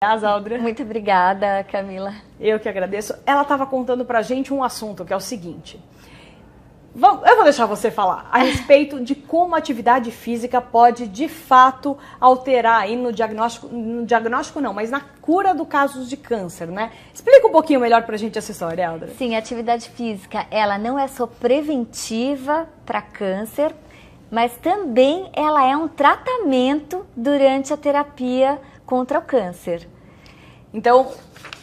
Áudria. Muito obrigada, Camila. Eu que agradeço. Ela estava contando pra gente um assunto que é o seguinte. Eu vou deixar você falar a respeito de como a atividade física pode, de fato, alterar aí no diagnóstico não, mas na cura do casos de câncer, né? Explica um pouquinho melhor pra gente essa história, Áudria. Sim, a atividade física, ela não é só preventiva para câncer, mas também ela é um tratamento durante a terapia contra o câncer. Então,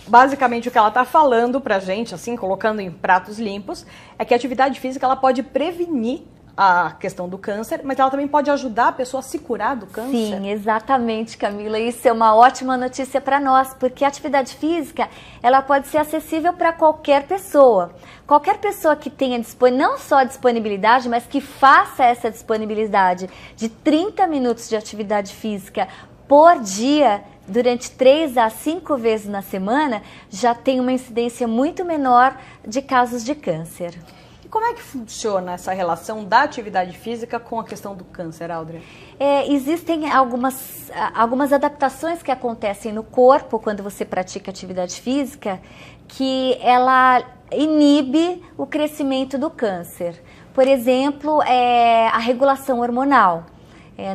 basicamente o que ela está falando pra gente, assim, colocando em pratos limpos, é que a atividade física ela pode prevenir a questão do câncer, mas ela também pode ajudar a pessoa a se curar do câncer. Sim, exatamente, Camila. Isso é uma ótima notícia para nós, porque a atividade física ela pode ser acessível para qualquer pessoa. Qualquer pessoa que tenha não só a disponibilidade, mas que faça essa disponibilidade de 30 minutos de atividade física por dia, durante 3 a 5 vezes na semana, já tem uma incidência muito menor de casos de câncer. E como é que funciona essa relação da atividade física com a questão do câncer, Áudria? Existem algumas adaptações que acontecem no corpo quando você pratica atividade física, que ela inibe o crescimento do câncer. Por exemplo, a regulação hormonal.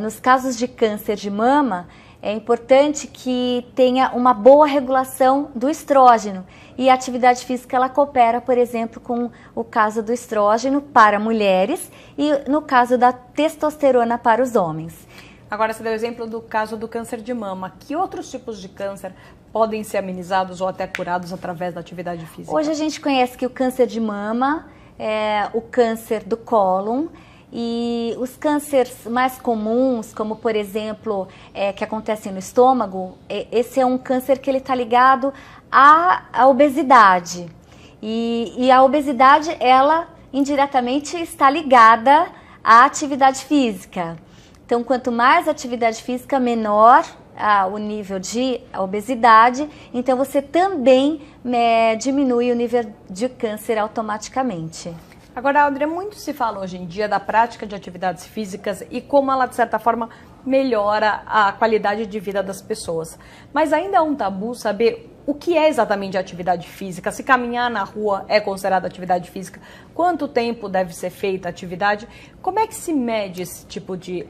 Nos casos de câncer de mama, é importante que tenha uma boa regulação do estrógeno, e a atividade física ela coopera, por exemplo, com o caso do estrógeno para mulheres e no caso da testosterona para os homens. Agora você deu o exemplo do caso do câncer de mama. Que outros tipos de câncer podem ser amenizados ou até curados através da atividade física? Hoje a gente conhece que o câncer de mama, o câncer do cólon, e os cânceres mais comuns, como por exemplo, que acontecem no estômago, esse é um câncer que ele está ligado à obesidade. E a obesidade, ela indiretamente está ligada à atividade física. Então, quanto mais atividade física, menor o nível de obesidade, então você também diminui o nível de câncer automaticamente. Agora, Áudria, muito se fala hoje em dia da prática de atividades físicas e como ela, de certa forma, melhora a qualidade de vida das pessoas. Mas ainda é um tabu saber o que é exatamente a atividade física, se caminhar na rua é considerado atividade física, quanto tempo deve ser feita a atividade, como é que se mede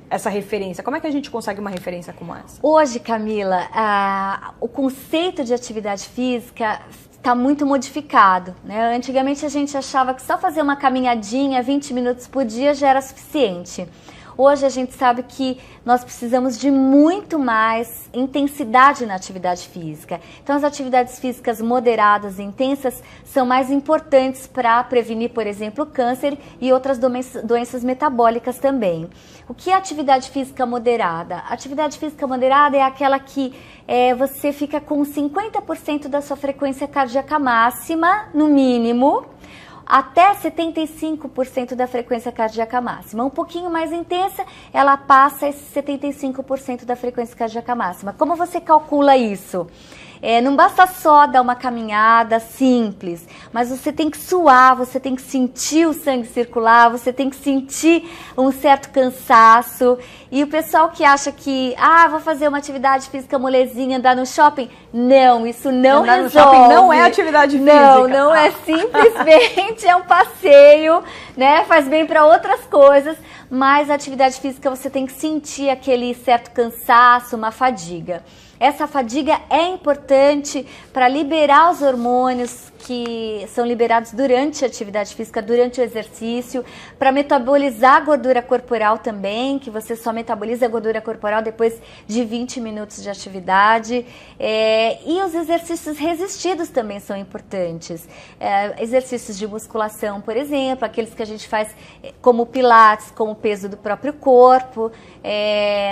essa referência, como é que a gente consegue uma referência como essa? Hoje, Camila, o conceito de atividade física está muito modificado, né? Antigamente a gente achava que só fazer uma caminhadinha 20 minutos por dia já era suficiente. Hoje a gente sabe que nós precisamos de muito mais intensidade na atividade física. Então as atividades físicas moderadas e intensas são mais importantes para prevenir, por exemplo, câncer e outras doenças metabólicas também. O que é atividade física moderada? A atividade física moderada é aquela que você fica com 50% da sua frequência cardíaca máxima, no mínimo, até 75% da frequência cardíaca máxima. Um pouquinho mais intensa, ela passa esse 75% da frequência cardíaca máxima. Como você calcula isso? Não basta só dar uma caminhada simples, mas você tem que suar, você tem que sentir o sangue circular, você tem que sentir um certo cansaço. E o pessoal que acha que, vou fazer uma atividade física molezinha, andar no shopping, não, isso não resolve. Andar no shopping não é atividade física. Não é simplesmente é um passeio, né? Faz bem para outras coisas, mas a atividade física você tem que sentir aquele certo cansaço, uma fadiga. Essa fadiga é importante para liberar os hormônios que são liberados durante a atividade física, durante o exercício, para metabolizar a gordura corporal também, que você só metaboliza a gordura corporal depois de 20 minutos de atividade. E os exercícios resistidos também são importantes. Exercícios de musculação, por exemplo, aqueles que a gente faz como pilates, com o peso do próprio corpo.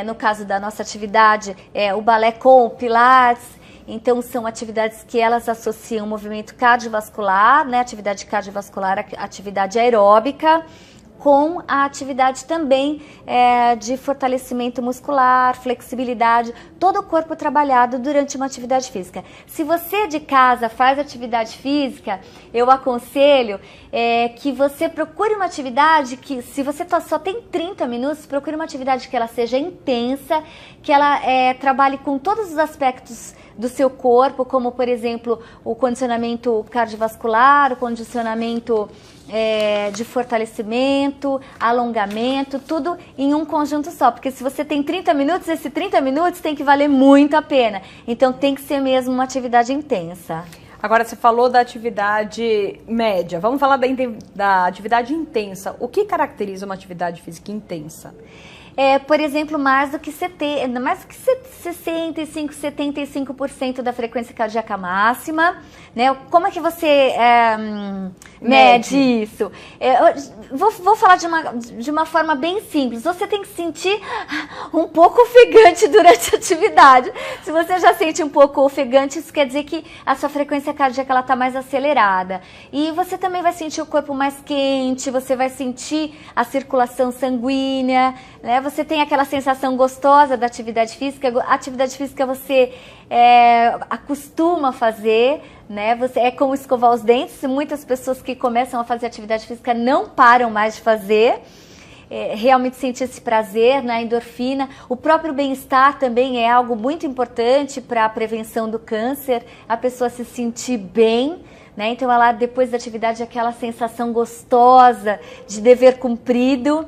No caso da nossa atividade, o balé com o pilates. Então, são atividades que elas associam o movimento cardiovascular, né? Atividade cardiovascular, atividade aeróbica, com a atividade também de fortalecimento muscular, flexibilidade, todo o corpo trabalhado durante uma atividade física. Se você de casa faz atividade física, eu aconselho que você procure uma atividade que, se você só tem 30 minutos, procure uma atividade que ela seja intensa, que ela trabalhe com todos os aspectos do seu corpo, como por exemplo o condicionamento cardiovascular, o condicionamento de fortalecimento, alongamento, tudo em um conjunto só, porque se você tem 30 minutos, esse 30 minutos tem que valer muito a pena, então tem que ser mesmo uma atividade intensa. Agora, você falou da atividade média, vamos falar da atividade intensa. O que caracteriza uma atividade física intensa? Por exemplo, mais do que 65, 75% da frequência cardíaca máxima, né? Como é que você mede isso? Vou falar de uma forma bem simples. Você tem que sentir um pouco ofegante durante a atividade. Se você já sente um pouco ofegante, isso quer dizer que a sua frequência cardíaca está mais acelerada. E você também vai sentir o corpo mais quente, você vai sentir a circulação sanguínea, né? Você tem aquela sensação gostosa da atividade física. A atividade física você acostuma a fazer, né? É como escovar os dentes. Muitas pessoas que começam a fazer atividade física não param mais de fazer. Realmente sentir esse prazer, né? Endorfina. O próprio bem-estar também é algo muito importante para a prevenção do câncer. A pessoa se sentir bem, né? Então ela, depois da atividade, aquela sensação gostosa de dever cumprido.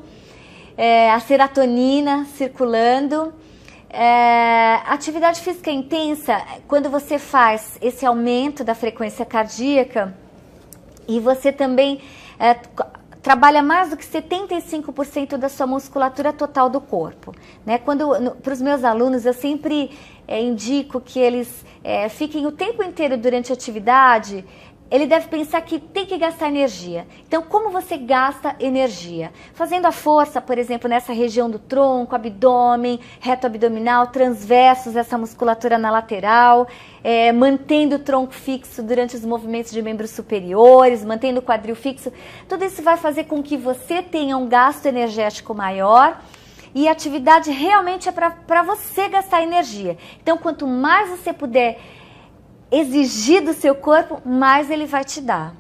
A serotonina circulando. Atividade física intensa, quando você faz esse aumento da frequência cardíaca e você também trabalha mais do que 75% da sua musculatura total do corpo, né? Para os meus alunos, eu sempre indico que eles fiquem o tempo inteiro durante a atividade. Ele deve pensar que tem que gastar energia. Então, como você gasta energia? Fazendo a força, por exemplo, nessa região do tronco, abdômen, reto abdominal, transversos, essa musculatura na lateral, mantendo o tronco fixo durante os movimentos de membros superiores, mantendo o quadril fixo. Tudo isso vai fazer com que você tenha um gasto energético maior. E a atividade realmente é para você gastar energia. Então, quanto mais você puder exigir do seu corpo, mais ele vai te dar.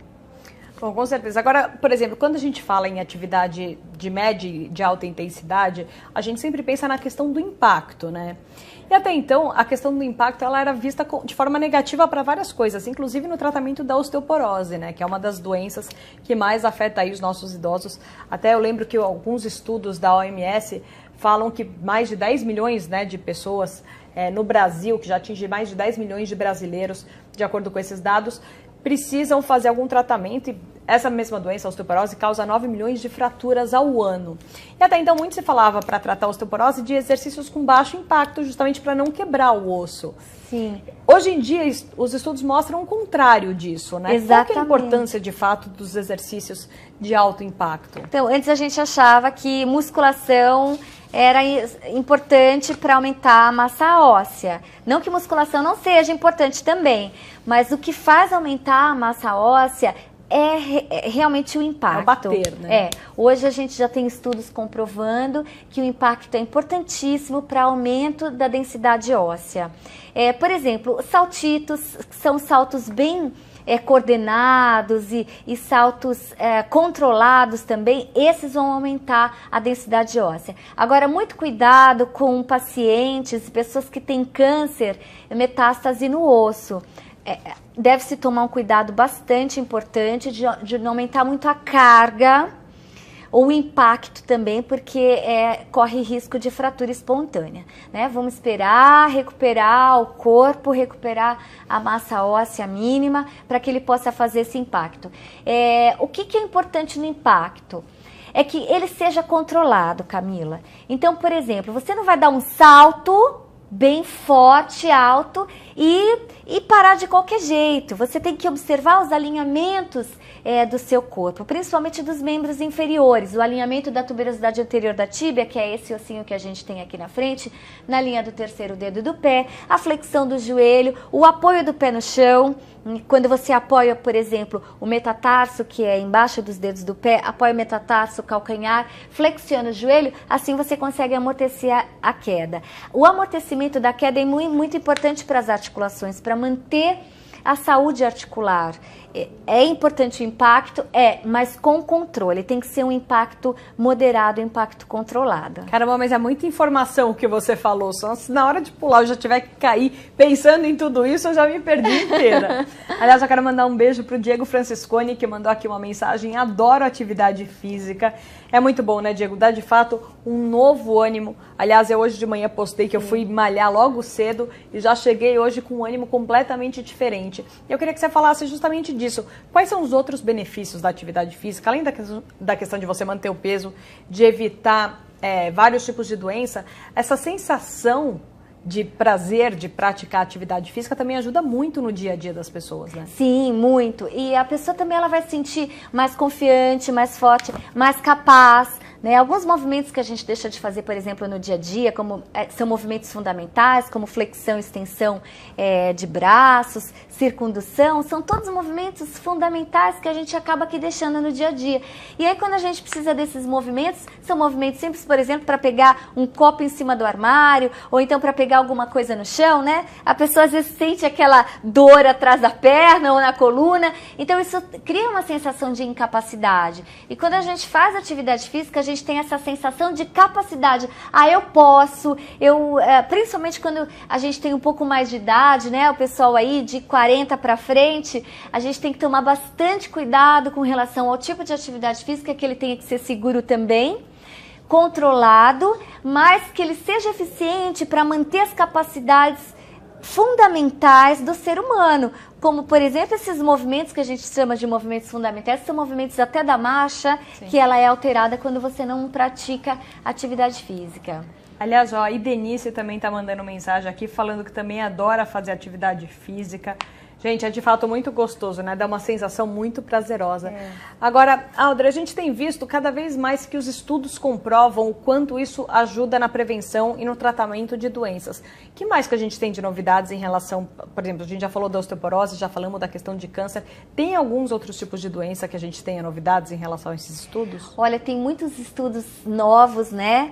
Bom, com certeza. Agora, por exemplo, quando a gente fala em atividade de média e de alta intensidade, a gente sempre pensa na questão do impacto, né? E até então, a questão do impacto ela era vista de forma negativa para várias coisas, inclusive no tratamento da osteoporose, né? Que é uma das doenças que mais afeta aí os nossos idosos. Até eu lembro que alguns estudos da OMS falam que mais de 10 milhões, né, de pessoas no Brasil, que já atinge mais de 10 milhões de brasileiros, de acordo com esses dados, precisam fazer algum tratamento e essa mesma doença, a osteoporose, causa 9 milhões de fraturas ao ano. E até então muito se falava para tratar a osteoporose de exercícios com baixo impacto, justamente para não quebrar o osso. Sim. Hoje em dia, os estudos mostram o contrário disso, né? Exatamente. Qual que é a importância, de fato, dos exercícios de alto impacto? Então, antes a gente achava que musculação era importante para aumentar a massa óssea. Não que musculação não seja importante também, mas o que faz aumentar a massa óssea é realmente o impacto. É o bater, né? Hoje a gente já tem estudos comprovando que o impacto é importantíssimo para aumento da densidade óssea. Por exemplo, saltitos, que são saltos bem coordenados e saltos controlados também, esses vão aumentar a densidade óssea. Agora, muito cuidado com pacientes, pessoas que têm câncer, metástase no osso. Deve-se tomar um cuidado bastante importante de não aumentar muito a carga ou o impacto também, porque corre risco de fratura espontânea, né? Vamos esperar recuperar o corpo, recuperar a massa óssea mínima para que ele possa fazer esse impacto. O que é importante no impacto? É que ele seja controlado, Camila. Então, por exemplo, você não vai dar um salto bem forte, alto e parar de qualquer jeito. Você tem que observar os alinhamentos do seu corpo, principalmente dos membros inferiores, o alinhamento da tuberosidade anterior da tíbia, que é esse ossinho que a gente tem aqui na frente, na linha do terceiro dedo do pé, a flexão do joelho, o apoio do pé no chão. Quando você apoia, por exemplo, o metatarso, que é embaixo dos dedos do pé, apoia o metatarso, o calcanhar, flexiona o joelho, assim você consegue amortecer a queda. O amortecimento da queda é muito importante para as articulações, para manter a saúde articular. É importante o impacto? Mas com controle. Tem que ser um impacto moderado, um impacto controlado. Caramba, mas é muita informação que você falou. Só se na hora de pular eu já tiver que cair pensando em tudo isso, eu já me perdi inteira. Aliás, eu quero mandar um beijo pro Diego Francisconi, que mandou aqui uma mensagem. Adoro atividade física. É muito bom, né, Diego? Dá de fato um novo ânimo. Aliás, eu hoje de manhã postei que eu fui malhar logo cedo e já cheguei hoje com um ânimo completamente diferente. Eu queria que você falasse justamente disso. Quais são os outros benefícios da atividade física, além da questão de você manter o peso, de evitar vários tipos de doença? Essa sensação de prazer de praticar atividade física também ajuda muito no dia a dia das pessoas, né? Sim, muito. E a pessoa também ela vai se sentir mais confiante, mais forte, mais capaz, né? Alguns movimentos que a gente deixa de fazer, por exemplo, no dia a dia, são movimentos fundamentais, como flexão e extensão de braços, circundução, são todos movimentos fundamentais que a gente acaba aqui deixando no dia a dia. E aí quando a gente precisa desses movimentos, são movimentos simples, por exemplo, para pegar um copo em cima do armário, ou então para pegar alguma coisa no chão, né? A pessoa às vezes sente aquela dor atrás da perna ou na coluna, então isso cria uma sensação de incapacidade. E quando a gente faz atividade física, a gente tem essa sensação de capacidade. Eu posso, principalmente quando a gente tem um pouco mais de idade, né? O pessoal aí de 40 para frente, a gente tem que tomar bastante cuidado com relação ao tipo de atividade física, que ele tenha que ser seguro também, controlado, mas que ele seja eficiente para manter as capacidades fundamentais do ser humano, como por exemplo esses movimentos que a gente chama de movimentos fundamentais, são movimentos até da marcha, sim, que ela é alterada quando você não pratica atividade física. Aliás, a Idenice também está mandando mensagem aqui falando que também adora fazer atividade física. Gente, é de fato muito gostoso, né? Dá uma sensação muito prazerosa. Agora, Aldra, a gente tem visto cada vez mais que os estudos comprovam o quanto isso ajuda na prevenção e no tratamento de doenças. O que mais que a gente tem de novidades em relação, por exemplo, a gente já falou da osteoporose, já falamos da questão de câncer. Tem alguns outros tipos de doença que a gente tenha novidades em relação a esses estudos? Olha, tem muitos estudos novos, né?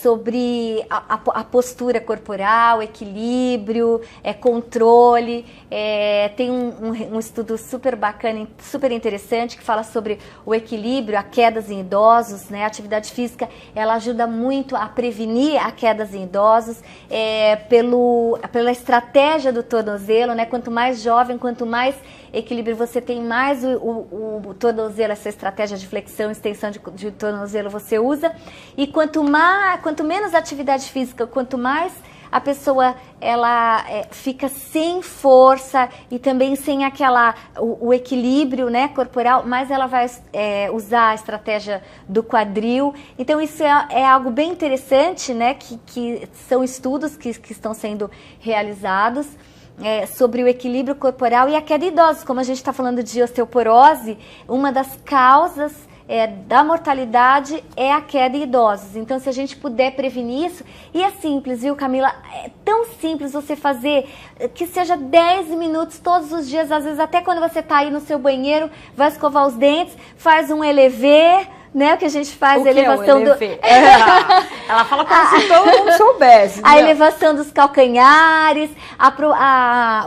Sobre a postura corporal, equilíbrio, controle. Tem um estudo super bacana, super interessante, que fala sobre o equilíbrio, a quedas em idosos, né? A atividade física, ela ajuda muito a prevenir a quedas em idosos, pela estratégia do tornozelo, né? Quanto mais jovem, quanto mais equilíbrio você tem, mais o tornozelo, essa estratégia de flexão, extensão de tornozelo você usa. E quanto menos atividade física, quanto mais a pessoa fica sem força e também sem o equilíbrio, né, corporal, mais ela vai usar a estratégia do quadril. Então isso é algo bem interessante, né, que são estudos que estão sendo realizados. Sobre o equilíbrio corporal e a queda de idosos. Como a gente está falando de osteoporose, uma das causas da mortalidade é a queda em idosos. Então, se a gente puder prevenir isso, e é simples, viu, Camila? É tão simples você fazer, que seja 10 minutos todos os dias, às vezes até quando você está aí no seu banheiro, vai escovar os dentes, faz um elever, né, o que a gente faz, a elevação do... Ela fala como se todo mundo soubesse. A elevação dos calcanhares,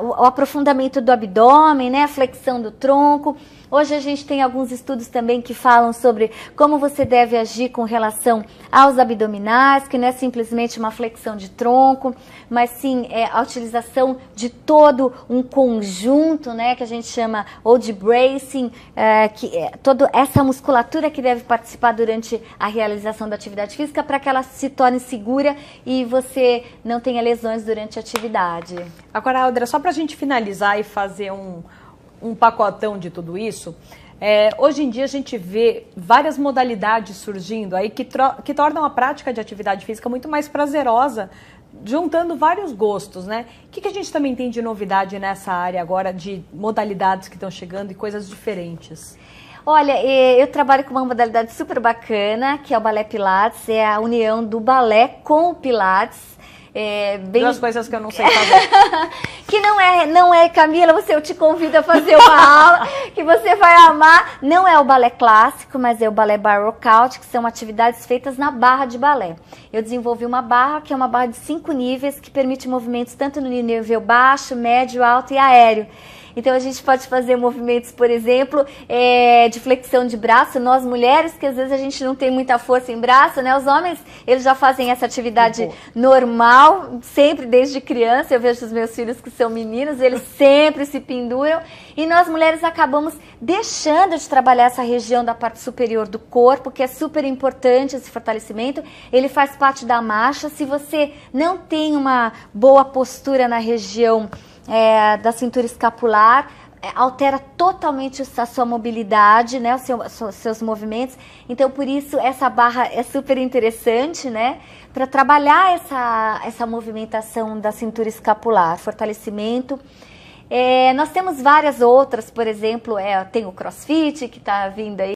o aprofundamento do abdômen, né, a flexão do tronco. Hoje a gente tem alguns estudos também que falam sobre como você deve agir com relação aos abdominais, que não é simplesmente uma flexão de tronco, mas sim a utilização de todo um conjunto, né, que a gente chama ou de bracing, toda essa musculatura que deve participar durante a realização da atividade física para que ela se torne segura e você não tenha lesões durante a atividade. Agora, Aldra, só para a gente finalizar e fazer um pacotão de tudo isso, hoje em dia a gente vê várias modalidades surgindo aí que tornam a prática de atividade física muito mais prazerosa, juntando vários gostos, né? O que a gente também tem de novidade nessa área agora, de modalidades que estão chegando e coisas diferentes? Olha, eu trabalho com uma modalidade super bacana, que é o Balé Pilates, é a união do balé com o Pilates. Duas coisas que eu não sei fazer. que não é, Camila, eu te convido a fazer uma aula que você vai amar. Não é o balé clássico, mas é o balé bar workout, que são atividades feitas na barra de balé. Eu desenvolvi uma barra, que é uma barra de 5 níveis, que permite movimentos tanto no nível baixo, médio, alto e aéreo. Então a gente pode fazer movimentos, por exemplo, de flexão de braço. Nós mulheres, que às vezes a gente não tem muita força em braço, né? Os homens, eles já fazem essa atividade normal, sempre desde criança. Eu vejo os meus filhos que são meninos, eles sempre se penduram. E nós mulheres acabamos deixando de trabalhar essa região da parte superior do corpo, que é super importante esse fortalecimento. Ele faz parte da marcha. Se você não tem uma boa postura na região da cintura escapular, altera totalmente a sua mobilidade, né, os seus movimentos. Então, por isso, essa barra é super interessante, né, para trabalhar essa movimentação da cintura escapular, fortalecimento. Nós temos várias outras, por exemplo, tem o CrossFit, que está vindo aí.